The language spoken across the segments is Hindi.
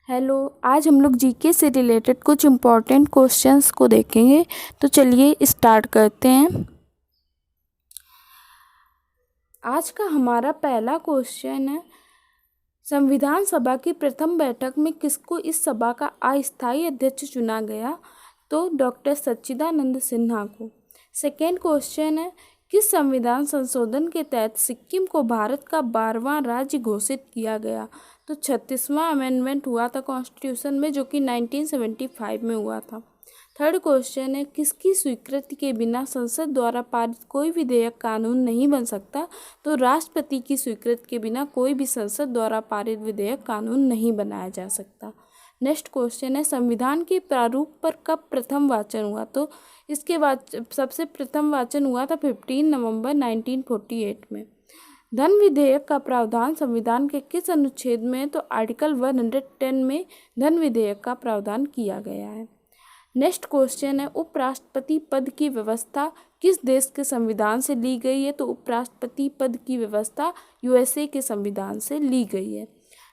हेलो, आज हम लोग जीके से रिलेटेड कुछ इम्पोर्टेंट क्वेश्चंस को देखेंगे। तो चलिए स्टार्ट करते हैं। आज का हमारा पहला क्वेश्चन है, संविधान सभा की प्रथम बैठक में किसको इस सभा का अस्थायी अध्यक्ष चुना गया? तो डॉक्टर सच्चिदानंद सिन्हा को। सेकेंड क्वेश्चन है, किस संविधान संशोधन के तहत सिक्किम को भारत का 12वां राज्य घोषित किया गया? तो 36वां अमेंडमेंट हुआ था कॉन्स्टिट्यूशन में, जो कि 1975 में हुआ था। थर्ड क्वेश्चन है, किसकी स्वीकृति के बिना संसद द्वारा पारित कोई विधेयक कानून नहीं बन सकता? तो राष्ट्रपति की स्वीकृति के बिना कोई भी संसद द्वारा पारित विधेयक कानून नहीं बनाया जा सकता। नेक्स्ट क्वेश्चन है, संविधान के प्रारूप पर कब प्रथम वाचन हुआ? तो इसके बाद सबसे प्रथम वाचन हुआ था 15 नवंबर 1948 में। धन विधेयक का प्रावधान संविधान के किस अनुच्छेद में? तो आर्टिकल 110 में धन विधेयक का प्रावधान किया गया है। नेक्स्ट क्वेश्चन है, उपराष्ट्रपति पद की व्यवस्था किस देश के संविधान से ली गई है? तो उपराष्ट्रपति पद की व्यवस्था यूएसए के संविधान से ली गई है।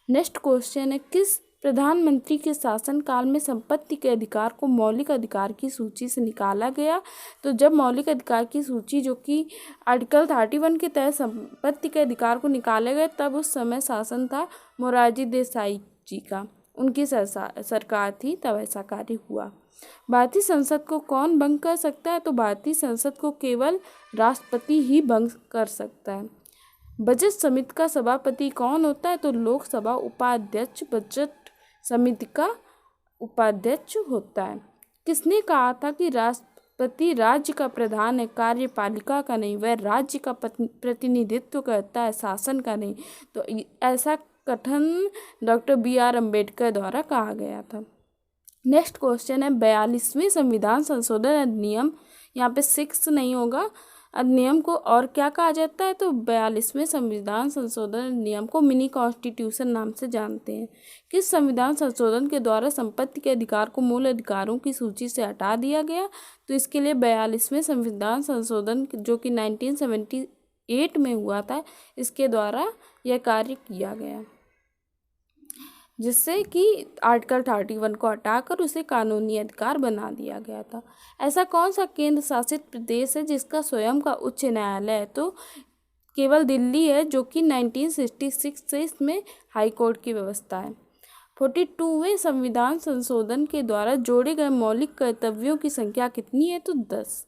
नेक्स्ट क्वेश्चन है, किस प्रधानमंत्री के शासनकाल में संपत्ति के अधिकार को मौलिक अधिकार की सूची से निकाला गया? तो जब मौलिक अधिकार की सूची, जो कि आर्टिकल 31 के तहत संपत्ति के अधिकार को निकाले गए, तब उस समय शासन था मोरारजी देसाई जी का, उनकी सरकार थी, तब ऐसा कार्य हुआ। भारतीय संसद को कौन भंग कर सकता है? तो भारतीय संसद को केवल राष्ट्रपति ही भंग कर सकता है। बजट समिति का सभापति कौन होता है? तो लोकसभा उपाध्यक्ष बजट समिति का उपाध्यक्ष होता है। किसने कहा था कि राष्ट्रपति राज्य का प्रधान है, कार्यपालिका का नहीं, वह राज्य का प्रतिनिधित्व करता है, शासन का नहीं? तो ऐसा कथन डॉक्टर BR अम्बेडकर द्वारा कहा गया था। नेक्स्ट क्वेश्चन है, 42वें संविधान संशोधन अधिनियम, यहाँ पे 6 नहीं होगा, अधिनियम को और क्या कहा जाता है? तो 42वें संविधान संशोधन अधिनियम को मिनी कॉन्स्टिट्यूशन नाम से जानते हैं। किस संविधान संशोधन के द्वारा संपत्ति के अधिकार को मूल अधिकारों की सूची से हटा दिया गया? तो इसके लिए 42वें संविधान संशोधन, जो कि 1978 में हुआ था, इसके द्वारा यह कार्य किया गया, जिससे कि आर्टिकल 31 को हटाकर उसे कानूनी अधिकार बना दिया गया था। ऐसा कौन सा केंद्र शासित प्रदेश है जिसका स्वयं का उच्च न्यायालय है? तो केवल दिल्ली है, जो कि 1966 से इसमें हाई कोर्ट की व्यवस्था है। 42वें संविधान संशोधन के द्वारा जोड़े गए मौलिक कर्तव्यों की संख्या कितनी है? तो 10।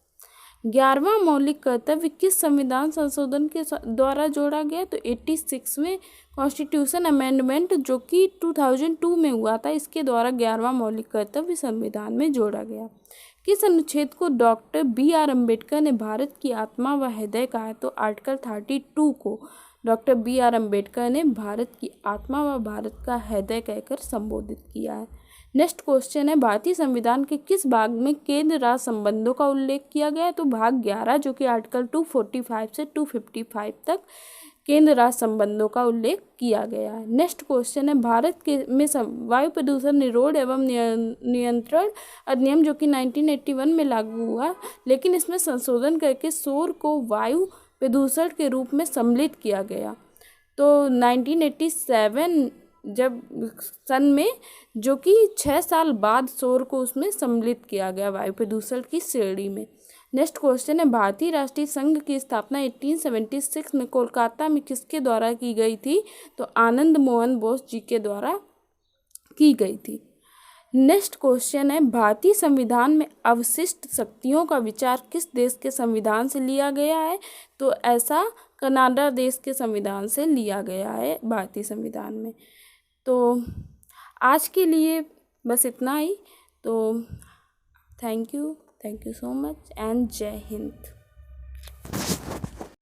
11वां मौलिक कर्तव्य किस संविधान संशोधन के द्वारा जोड़ा गया? तो 86वें कॉन्स्टिट्यूशन अमेंडमेंट, जो कि 2002 में हुआ था, इसके द्वारा 11वां मौलिक कर्तव्य संविधान में जोड़ा गया। किस अनुच्छेद को डॉक्टर BR अम्बेडकर ने भारत की आत्मा व हृदय कहा? तो आर्टिकल 32 को डॉक्टर BR अम्बेडकर ने भारत की आत्मा व भारत का हृदय कहकर संबोधित किया है। नेक्स्ट क्वेश्चन है, भारतीय संविधान के किस भाग में केंद्र राज्य संबंधों का उल्लेख किया गया है? तो भाग 11, जो कि आर्टिकल 245 से 255 तक केंद्र राज्य संबंधों का उल्लेख किया गया है। नेक्स्ट क्वेश्चन है, भारत के में वायु प्रदूषण निरोध एवं नियंत्रण अधिनियम, जो कि 1981 में लागू हुआ, लेकिन इसमें संशोधन करके शोर को वायु प्रदूषण के रूप में सम्मिलित किया गया। तो 1987 जब सन में, जो कि 6 साल बाद शोर को उसमें सम्मिलित किया गया वायु प्रदूषण की श्रेणी में। नेक्स्ट क्वेश्चन है, भारतीय राष्ट्रीय संघ की स्थापना 1876 में कोलकाता में किसके द्वारा की गई थी? तो आनंद मोहन बोस जी के द्वारा की गई थी। नेक्स्ट क्वेश्चन है, भारतीय संविधान में अवशिष्ट शक्तियों का विचार किस देश के संविधान से लिया गया है? तो ऐसा कनाडा देश के संविधान से लिया गया है भारतीय संविधान में। तो आज के लिए बस इतना ही। तो thank you so much and जय हिंद।